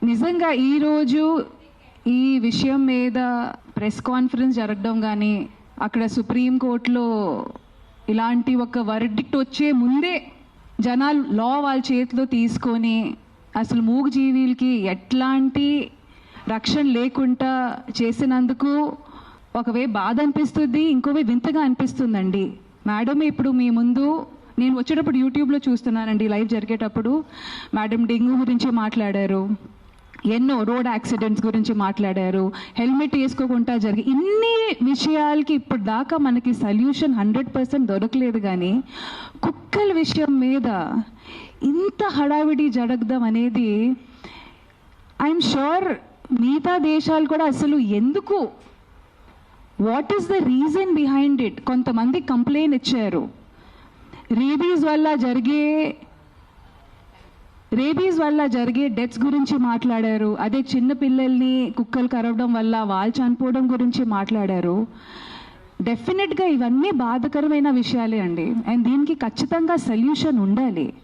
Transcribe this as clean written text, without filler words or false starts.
నిజంగా ఈరోజు ఈ విషయం మీద ప్రెస్ కాన్ఫరెన్స్ జరగడం కానీ అక్కడ సుప్రీంకోర్టులో ఇలాంటి ఒక వర్డిక్ట్ వచ్చే ముందే జనాలు లా వాళ్ళ చేతిలో తీసుకొని అసలు మూగజీవులకి ఎట్లాంటి రక్షణ లేకుండా చేసినందుకు ఒకవే బాధ అనిపిస్తుంది, ఇంకోవే వింతగా అనిపిస్తుందండి. మేడం ఇప్పుడు మీ ముందు నేను వచ్చేటప్పుడు యూట్యూబ్లో చూస్తున్నానండి, లైవ్ జరిగేటప్పుడు మేడం డెంగ్యూ గురించి మాట్లాడారు, ఎన్నో రోడ్ యాక్సిడెంట్స్ గురించి మాట్లాడారు, హెల్మెట్ వేసుకోకుండా జరిగి ఇన్ని విషయాలకి ఇప్పుడు దాకా మనకి సొల్యూషన్ 100% దొరకలేదు. కానీ కుక్కల విషయం మీద ఇంత హడావిడి జరగడం అనేది ఐఎమ్ షూర్ మిగతా దేశాలు కూడా అసలు ఎందుకు, what is the reason behind it, కొంతమంది కంప్లైంట్ ఇచ్చారు. రేబీస్ వల్ల జరిగే డెత్స్ గురించి మాట్లాడారు. అదే చిన్న పిల్లల్ని కుక్కలు కరవడం వల్ల వాళ్ళు చనిపోవడం గురించి మాట్లాడారు. డెఫినెట్గా ఇవన్నీ బాధాకరమైన విషయాలే అండి, అండ్ దీనికి ఖచ్చితంగా సొల్యూషన్ ఉండాలి.